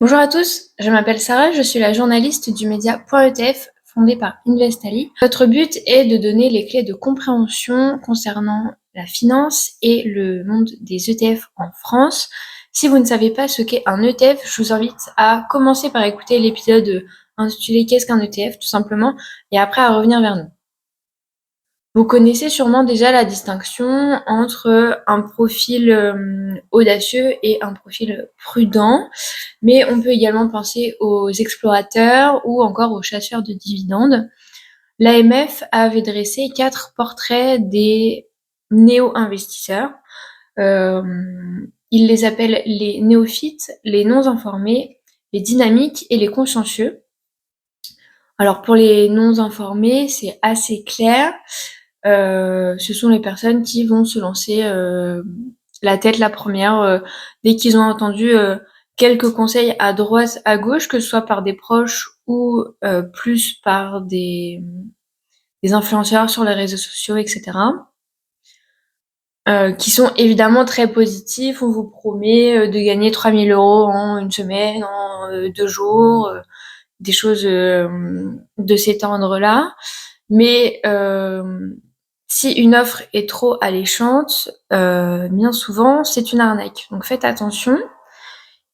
Bonjour à tous, je m'appelle Sarah, je suis la journaliste du média .ETF fondé par Investali. Notre but est de donner les clés de compréhension concernant la finance et le monde des ETF en France. Si vous ne savez pas ce qu'est un ETF, je vous invite à commencer par écouter l'épisode intitulé Qu'est-ce qu'un ETF tout simplement et après à revenir vers nous. Vous connaissez sûrement déjà la distinction entre un profil audacieux et un profil prudent, mais on peut également penser aux explorateurs ou encore aux chasseurs de dividendes. L'AMF avait dressé 4 portraits des néo-investisseurs. Il les appelle les néophytes, les non-informés, les dynamiques et les consciencieux. Alors pour les non-informés, c'est assez clair. Ce sont les personnes qui vont se lancer la tête la première dès qu'ils ont entendu quelques conseils à droite, à gauche, que ce soit par des proches ou plus par des influenceurs sur les réseaux sociaux, etc. Qui sont évidemment très positifs. On vous promet de gagner 3000 euros en une semaine, en 2 jours, des choses de cet ordre-là. Mais si une offre est trop alléchante, bien souvent, c'est une arnaque. Donc faites attention.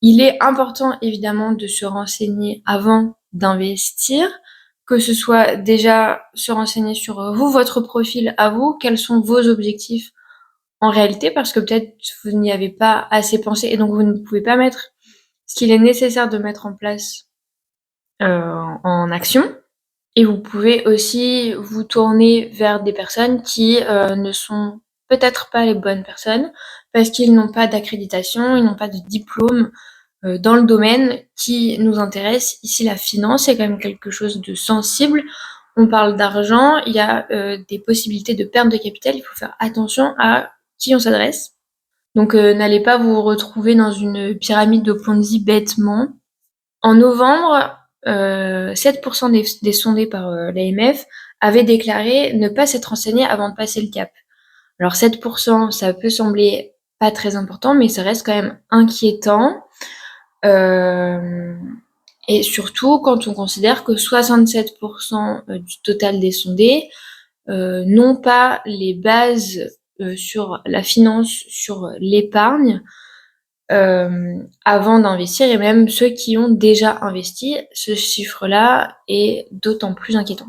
Il est important évidemment de se renseigner avant d'investir, que ce soit déjà se renseigner sur vous, votre profil à vous, quels sont vos objectifs en réalité, parce que peut-être vous n'y avez pas assez pensé et donc vous ne pouvez pas mettre ce qu'il est nécessaire de mettre en place en action. Et vous pouvez aussi vous tourner vers des personnes qui ne sont peut-être pas les bonnes personnes parce qu'ils n'ont pas d'accréditation, ils n'ont pas de diplôme dans le domaine qui nous intéresse. Ici, la finance, c'est quand même quelque chose de sensible. On parle d'argent, il y a des possibilités de perte de capital, il faut faire attention à qui on s'adresse. Donc n'allez pas vous retrouver dans une pyramide de Ponzi bêtement. En novembre, 7% des sondés par l'AMF avaient déclaré ne pas s'être renseignés avant de passer le cap. Alors 7%, ça peut sembler pas très important, mais ça reste quand même inquiétant. Et surtout quand on considère que 67% du total des sondés n'ont pas les bases sur la finance, sur l'épargne, avant d'investir, et même ceux qui ont déjà investi, ce chiffre-là est d'autant plus inquiétant.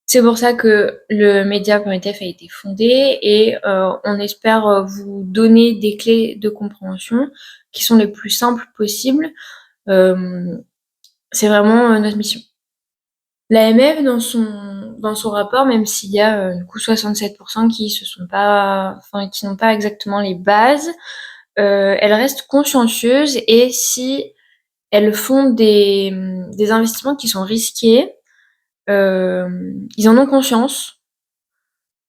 C'est pour ça que le média.etf a été fondé et on espère vous donner des clés de compréhension qui sont les plus simples possibles. C'est vraiment notre mission. L'AMF, dans son rapport, même s'il y a du coup 67% qui n'ont pas exactement les bases, elles restent consciencieuses et si elles font des investissements qui sont risqués, ils en ont conscience.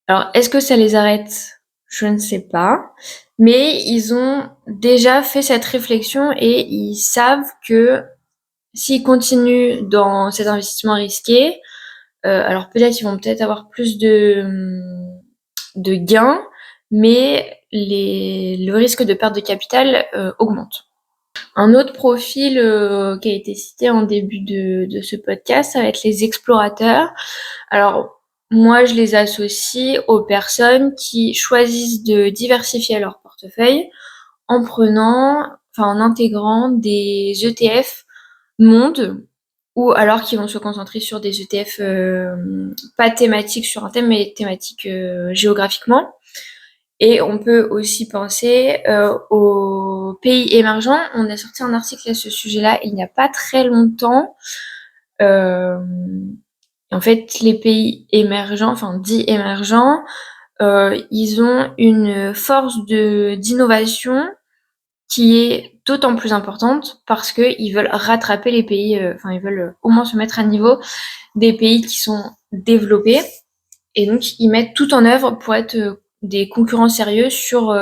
Alors, est-ce que ça les arrête? Je ne sais pas. Mais ils ont déjà fait cette réflexion et ils savent que s'ils continuent dans cet investissement risqué, alors peut-être ils vont avoir plus de gains, mais le risque de perte de capital augmente. Un autre profil qui a été cité en début de ce podcast, ça va être les explorateurs. Alors moi, je les associe aux personnes qui choisissent de diversifier leur portefeuille en intégrant des ETF monde, ou alors qu'ils vont se concentrer sur des ETF pas thématiques sur un thème, mais thématiques géographiquement. Et on peut aussi penser aux pays émergents. On a sorti un article à ce sujet-là il n'y a pas très longtemps. En fait, les pays émergents, enfin dits émergents, ils ont une force d'innovation qui est d'autant plus importante parce qu'ils veulent rattraper les pays, ils veulent au moins se mettre à niveau des pays qui sont développés. Et donc, ils mettent tout en œuvre pour être des concurrents sérieux sur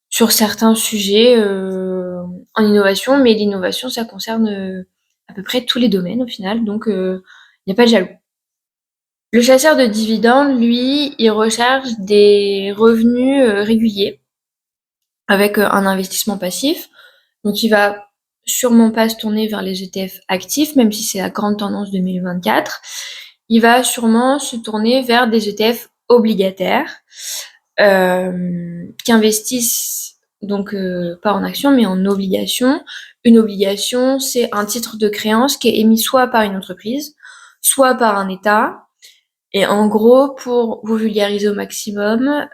certains sujets en innovation. Mais l'innovation, ça concerne à peu près tous les domaines au final. Donc, il n'y a pas de jaloux. Le chasseur de dividendes, lui, il recherche des revenus réguliers avec un investissement passif. Donc il va sûrement pas se tourner vers les ETF actifs, même si c'est la grande tendance 2024. Il va sûrement se tourner vers des ETF obligataires qui investissent donc pas en actions mais en obligations. Une obligation, c'est un titre de créance qui est émis soit par une entreprise, soit par un État. Et en gros, pour vous vulgariser au maximum,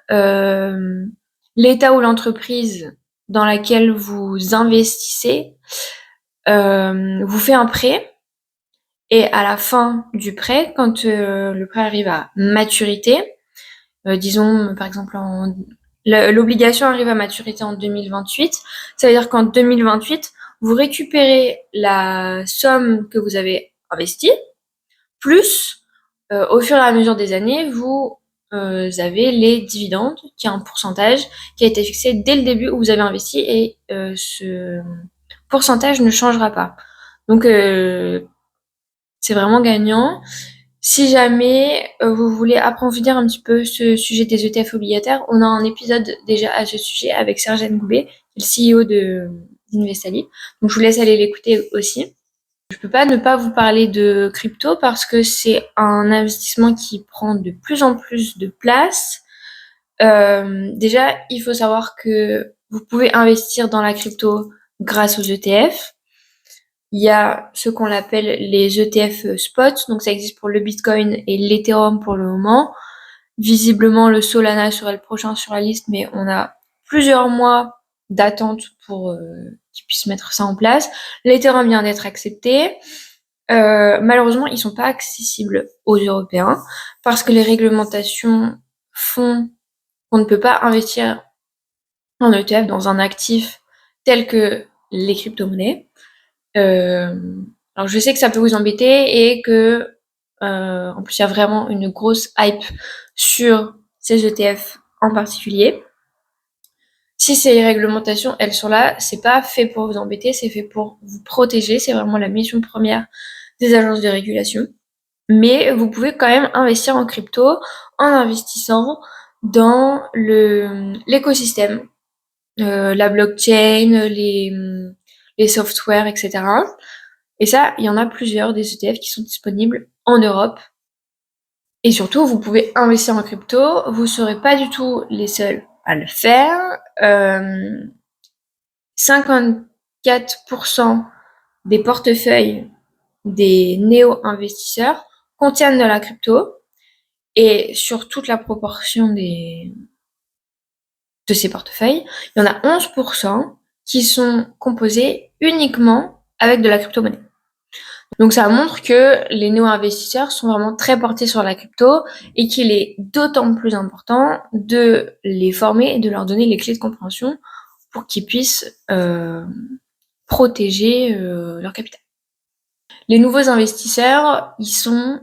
l'État ou l'entreprise dans laquelle vous investissez vous fait un prêt, et à la fin du prêt, quand le prêt arrive à maturité, disons par exemple l'obligation arrive à maturité en 2028, ça veut dire qu'en 2028, vous récupérez la somme que vous avez investie, plus au fur et à mesure des années, vous avez les dividendes, qui est un pourcentage qui a été fixé dès le début où vous avez investi, et ce pourcentage ne changera pas. Donc c'est vraiment gagnant. Si jamais vous voulez approfondir un petit peu ce sujet des ETF obligataires, on a un épisode déjà à ce sujet avec Sergène Goubet, le CEO d'Investali. Donc je vous laisse aller l'écouter aussi. Je peux pas ne pas vous parler de crypto parce que c'est un investissement qui prend de plus en plus de place. Déjà, il faut savoir que vous pouvez investir dans la crypto grâce aux ETF. Il y a ce qu'on appelle les ETF spot, donc ça existe pour le Bitcoin et l'Ethereum pour le moment. Visiblement, le Solana serait le prochain sur la liste, mais on a plusieurs mois d'attente pour qu'ils puissent mettre ça en place. L'Ethereum vient d'être accepté. Malheureusement, ils sont pas accessibles aux Européens parce que les réglementations font qu'on ne peut pas investir en ETF dans un actif tel que les crypto-monnaies. Alors je sais que ça peut vous embêter et que en plus il y a vraiment une grosse hype sur ces ETF en particulier. Si ces réglementations elles sont là, c'est pas fait pour vous embêter, c'est fait pour vous protéger, c'est vraiment la mission première des agences de régulation. Mais vous pouvez quand même investir en crypto en investissant dans l'écosystème, la blockchain, les softwares, etc. Et ça, il y en a plusieurs des ETF qui sont disponibles en Europe. Et surtout, vous pouvez investir en crypto, vous ne serez pas du tout les seuls à le faire. 54% des portefeuilles des néo-investisseurs contiennent de la crypto, et sur toute la proportion de ces portefeuilles, il y en a 11% qui sont composés uniquement avec de la crypto-monnaie. Donc ça montre que les néo-investisseurs sont vraiment très portés sur la crypto et qu'il est d'autant plus important de les former et de leur donner les clés de compréhension pour qu'ils puissent protéger leur capital. Les nouveaux investisseurs, ils sont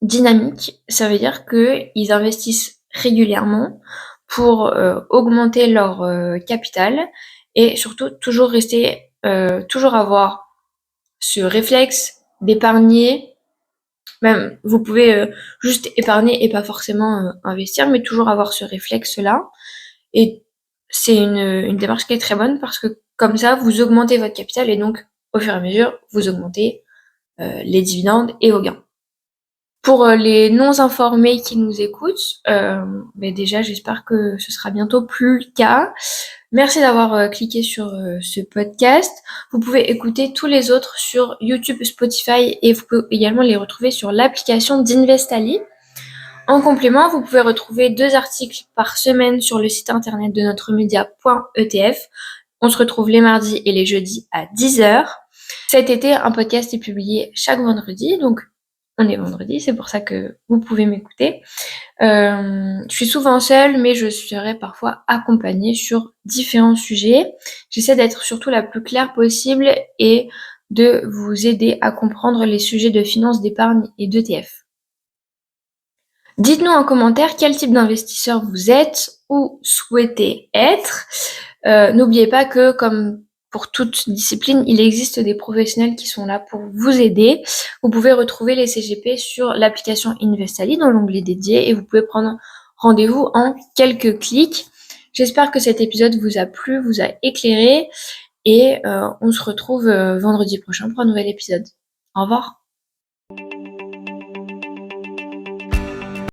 dynamiques, ça veut dire qu'ils investissent régulièrement pour augmenter leur capital et surtout toujours avoir ce réflexe d'épargner. Même vous pouvez juste épargner et pas forcément investir, mais toujours avoir ce réflexe-là. Et c'est une démarche qui est très bonne parce que comme ça, vous augmentez votre capital et donc au fur et à mesure, vous augmentez les dividendes et vos gains. Pour les non-informés qui nous écoutent, déjà j'espère que ce sera bientôt plus le cas. Merci d'avoir cliqué sur ce podcast. Vous pouvez écouter tous les autres sur YouTube, Spotify, et vous pouvez également les retrouver sur l'application d'Investali. En complément, vous pouvez retrouver 2 articles par semaine sur le site internet de notre média.etf. On se retrouve les mardis et les jeudis à 10h. Cet été, un podcast est publié chaque vendredi, donc on est vendredi, c'est pour ça que vous pouvez m'écouter. Je suis souvent seule, mais je serai parfois accompagnée sur différents sujets. J'essaie d'être surtout la plus claire possible et de vous aider à comprendre les sujets de finance, d'épargne et d'ETF. Dites-nous en commentaire quel type d'investisseur vous êtes ou souhaitez être. N'oubliez pas que, comme pour toute discipline, il existe des professionnels qui sont là pour vous aider. Vous pouvez retrouver les CGP sur l'application Investali dans l'onglet dédié et vous pouvez prendre rendez-vous en quelques clics. J'espère que cet épisode vous a plu, vous a éclairé et on se retrouve vendredi prochain pour un nouvel épisode. Au revoir.